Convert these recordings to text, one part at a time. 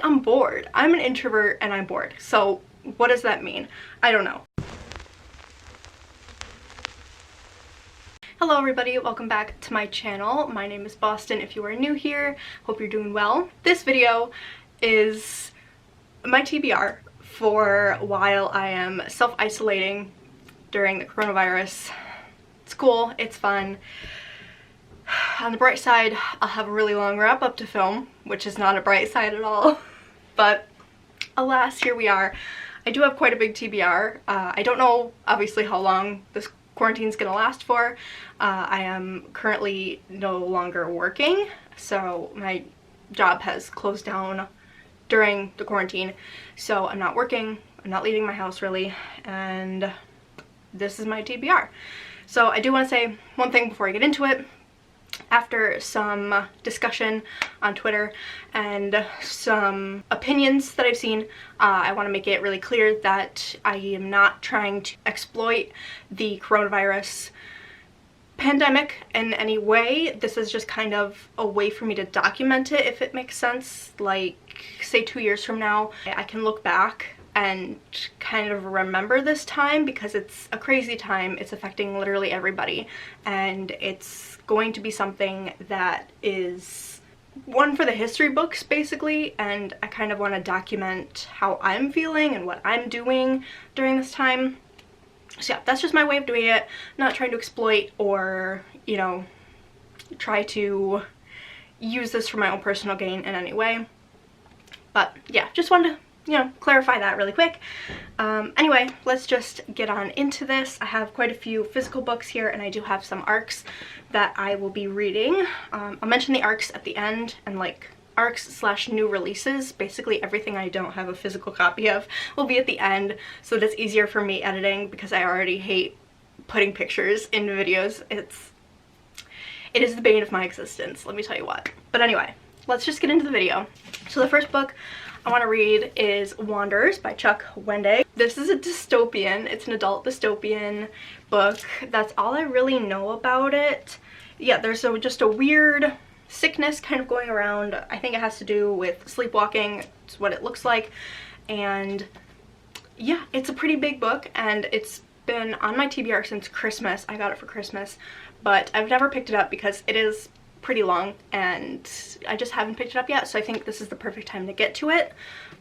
I'm bored. I'm an introvert and I'm bored. So what does that mean? I don't know. Hello everybody, welcome back to my channel. My name is Boston if you are new here. Hope you're doing well. This video is my TBR for while I am self-isolating during the coronavirus. It's cool, it's fun. On the bright side, I'll have a really long wrap up to film, which is not a bright side at all. But alas, here we are. I do have quite a big TBR. I don't know obviously how long this quarantine's gonna last for. I am currently no longer working, so my job has closed down during the quarantine, so I'm not working, I'm not leaving my house really, and this is my TBR. So I do want to say one thing before I get into it. After some discussion on Twitter and some opinions that I've seen, I want to make it really clear that I am not trying to exploit the coronavirus pandemic in any way. This is just kind of a way for me to document it, if it makes sense. Like, say 2 years from now, I can look back and kind of remember this time, because it's a crazy time. It's affecting literally everybody, and it's going to be something that is one for the history books basically, and I kind of want to document how I'm feeling and what I'm doing during this time. So yeah, that's just my way of doing it. I'm not trying to exploit or, you know, try to use this for my own personal gain in any way. But yeah, just wanted to, you know, clarify that really quick. Anyway, let's just get on into this. I have quite a few physical books here, and I do have some ARCs that I will be reading. I'll mention the ARCs at the end, and like ARCs / new releases, basically everything I don't have a physical copy of will be at the end, so that it's easier for me editing, because I already hate putting pictures in videos. It is the bane of my existence, let me tell you what. But anyway, let's just get into the video. So the first book I want to read is Wanderers by Chuck Wendig. This is a dystopian. It's an adult dystopian book. That's all I really know about it. Yeah, there's just a weird sickness kind of going around. I think it has to do with sleepwalking. It's what it looks like. And yeah, it's a pretty big book, and it's been on my TBR since Christmas. I got it for Christmas, but I've never picked it up because it is pretty long and I just haven't picked it up yet, so I think this is the perfect time to get to it.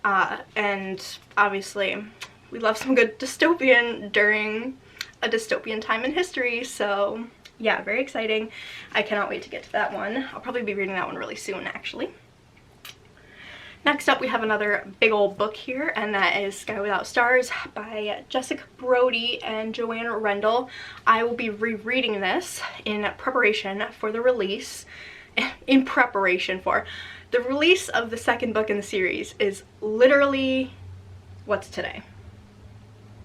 And obviously we love some good dystopian during a dystopian time in history, so yeah, very exciting. I cannot wait to get to that one. I'll probably be reading that one really soon, actually. Next up, we have another big old book here, and that is Sky Without Stars by Jessica Brody and Joanne Rendell. I will be rereading this in preparation for the release. The release of the second book in the series is literally, what's today?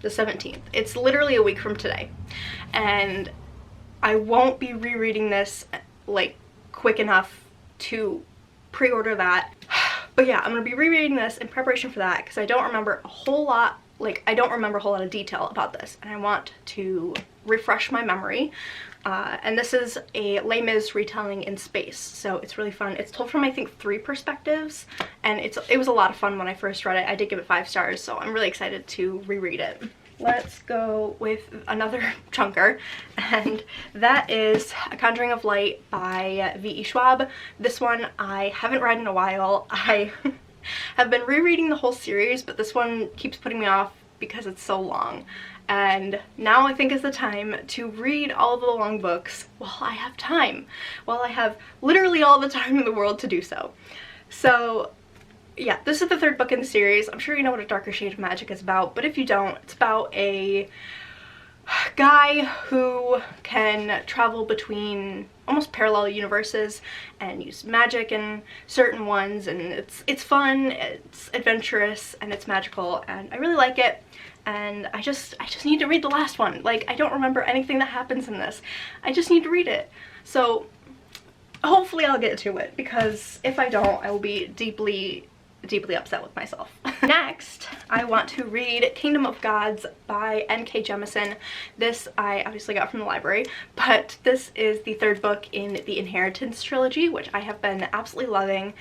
The 17th. It's literally a week from today. And I won't be rereading this like quick enough to pre-order that. But yeah, I'm going to be rereading this in preparation for that, because I don't remember a whole lot, of detail about this, and I want to refresh my memory. And this is a Les Mis retelling in space, so it's really fun. It's told from, I think, 3 perspectives, and it was a lot of fun when I first read it. I did give it 5 stars, so I'm really excited to reread it. Let's go with another chunker, and that is A Conjuring of Light by V.E. Schwab. This one I haven't read in a while. I have been rereading the whole series, but this one keeps putting me off because it's so long. And now I think is the time to read all of the long books while I have time. While I have literally all the time in the world to do so. So yeah, this is the 3rd book in the series. I'm sure you know what A Darker Shade of Magic is about, but if you don't, it's about a guy who can travel between almost parallel universes and use magic in certain ones, and it's fun, it's adventurous, and it's magical, and I really like it. And I just need to read the last one. Like, I don't remember anything that happens in this. I just need to read it. So hopefully I'll get to it, because if I don't, I will be deeply upset with myself. Next, I want to read Kingdom of Gods by N.K. Jemisin. This I obviously got from the library, but this is the 3rd book in the Inheritance trilogy, which I have been absolutely loving.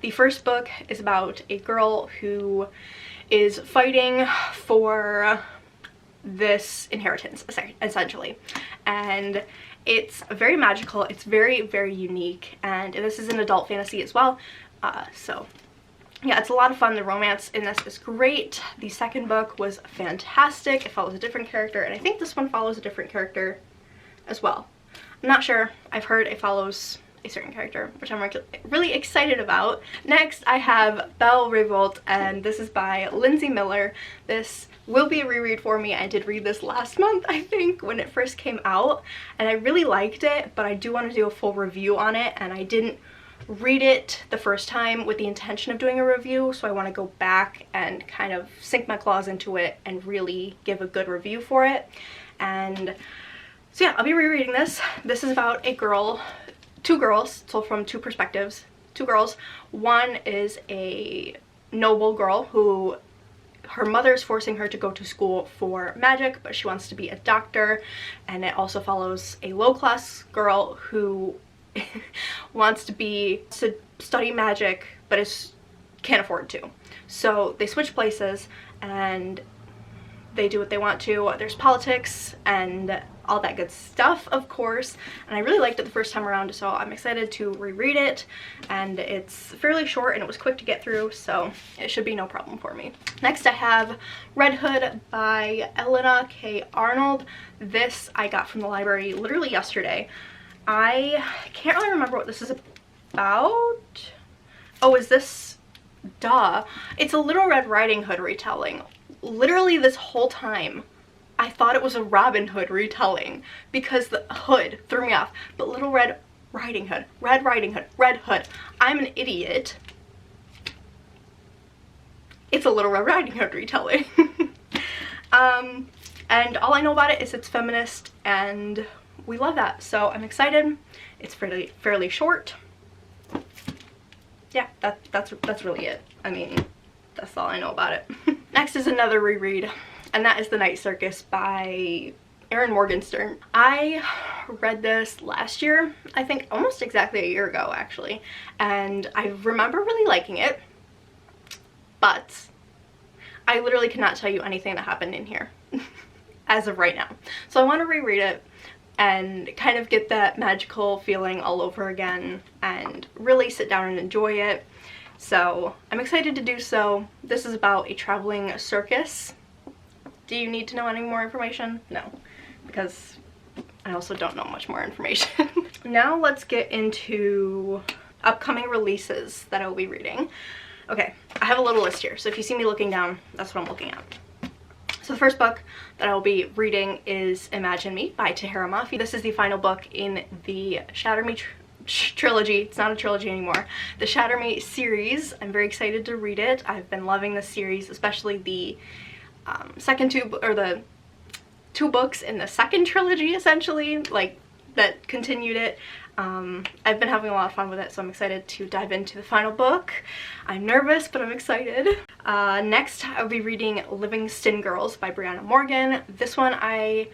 The first book is about a girl who is fighting for this inheritance, essentially, and it's very magical. It's very, very unique, and this is an adult fantasy as well, so yeah, it's a lot of fun. The romance in this is great. The second book was fantastic. It follows a different character, and I think this one follows a different character as well. I'm not sure. I've heard it follows a certain character, which I'm really excited about. Next, I have Belle, Revolt, and this is by Lindsay Miller. This will be a reread for me. I did read this last month, I think, when it first came out, and I really liked it, but I do want to do a full review on it, and I didn't read it the first time with the intention of doing a review, so I want to go back and kind of sink my claws into it and really give a good review for it. And so yeah, I'll be rereading this. This is about a girl, two girls, so from two perspectives, two girls. One is a noble girl who her mother's forcing her to go to school for magic, but she wants to be a doctor, and it also follows a low-class girl who wants to study magic but can't afford to. So they switch places and they do what they want to. There's politics and all that good stuff, of course, and I really liked it the first time around, so I'm excited to reread it. And it's fairly short and it was quick to get through, so it should be no problem for me. Next, I have Red Hood by Elena K. Arnold. This I got from the library literally yesterday. I can't really remember what this is about. Oh, is this? Duh. It's a Little Red Riding Hood retelling. Literally this whole time, I thought it was a Robin Hood retelling because the hood threw me off. But Little Red Riding Hood, Red Riding Hood, Red Hood. I'm an idiot. It's a Little Red Riding Hood retelling. And all I know about it is it's feminist, and we love that, so I'm excited. It's fairly short. Yeah, that's really it. I mean, that's all I know about it. Next is another reread, and that is The Night Circus by Erin Morgenstern. I read this last year, I think almost exactly a year ago actually, and I remember really liking it, but I literally cannot tell you anything that happened in here as of right now. So I want to reread it and kind of get that magical feeling all over again and really sit down and enjoy it. So I'm excited to do so. This is about a traveling circus. Do you need to know any more information? No, because I also don't know much more information. Now let's get into upcoming releases that I will be reading. Okay, I have a little list here, so if you see me looking down, that's what I'm looking at. So the first book that I will be reading is Imagine Me by Tahira Mafi. This is the final book in the Shatter Me trilogy. It's not a trilogy anymore. The Shatter Me series. I'm very excited to read it. I've been loving this series, especially the the two books in the second trilogy, essentially, like that continued it. I've been having a lot of fun with it, so I'm excited to dive into the final book. I'm nervous, but I'm excited. Next, I'll be reading Livingston Girls by Brianna Morgan. This one, I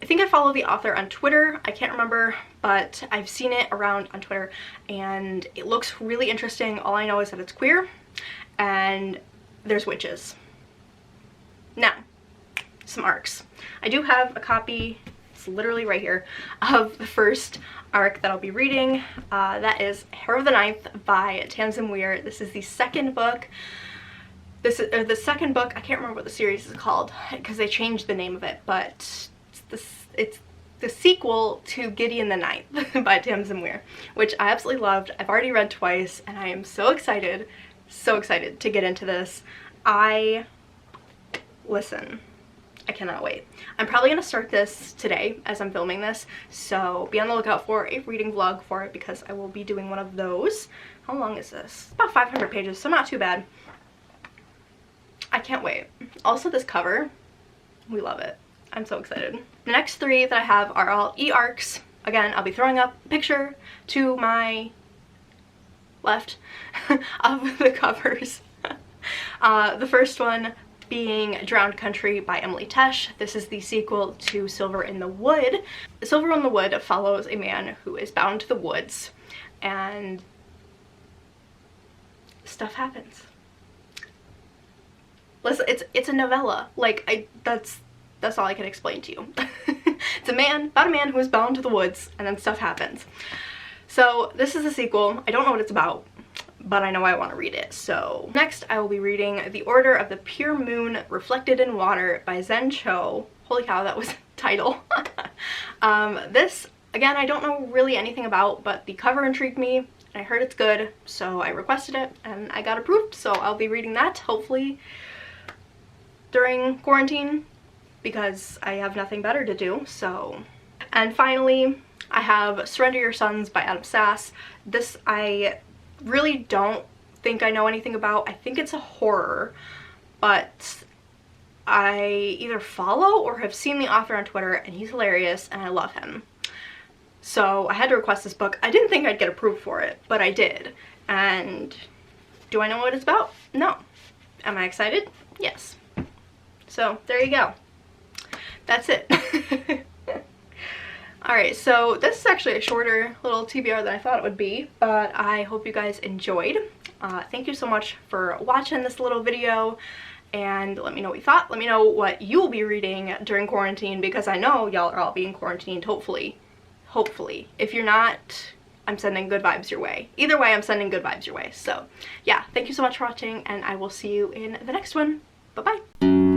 think I follow the author on Twitter. I can't remember, but I've seen it around on Twitter, and it looks really interesting. All I know is that it's queer, and there's witches. Now, some arcs. I do have a copy, it's literally right here, of the first arc that I'll be reading. That is Hair of the Ninth by Tamsin Weir. This is the second book. This is the second book. I can't remember what the series is called because they changed the name of it, but it's the sequel to Gideon the Ninth by Tamsin Weir, which I absolutely loved. I've already read twice, and I am so excited to get into this. Listen, I cannot wait. I'm probably going to start this today as I'm filming this, so be on the lookout for a reading vlog for it because I will be doing one of those. How long is this? It's about 500 pages, so not too bad. I can't wait. Also, this cover, we love it. I'm so excited. The next three that I have are all e-arcs. Again, I'll be throwing up a picture to my left of the covers. The first one being Drowned Country by Emily Tesh. This is the sequel to Silver in the Wood. Silver in the Wood follows a man who is bound to the woods, and stuff happens. Listen, it's a novella. Like, that's all I can explain to you. It's about a man who is bound to the woods, and then stuff happens. So this is a sequel. I don't know what it's about, but I know I want to read it. So next I will be reading The Order of the Pure Moon Reflected in Water by Zen Cho. Holy cow, that was a title. This, again, I don't know really anything about, but the cover intrigued me, and I heard it's good, so I requested it, and I got approved, so I'll be reading that, hopefully, during quarantine, because I have nothing better to do, so. And finally, I have Surrender Your Sons by Adam Sass. This I really don't think I know anything about. I think it's a horror, but I either follow or have seen the author on Twitter, and he's hilarious, and I love him. So I had to request this book. I didn't think I'd get approved for it, but I did. And do I know what it's about? No. Am I excited? Yes. So there you go. That's it. Alright, so this is actually a shorter little TBR than I thought it would be, but I hope you guys enjoyed. Thank you so much for watching this little video, and let me know what you thought. Let me know what you will be reading during quarantine, because I know y'all are all being quarantined, hopefully. Hopefully. If you're not, I'm sending good vibes your way. Either way, I'm sending good vibes your way. So yeah, thank you so much for watching, and I will see you in the next one. Bye-bye.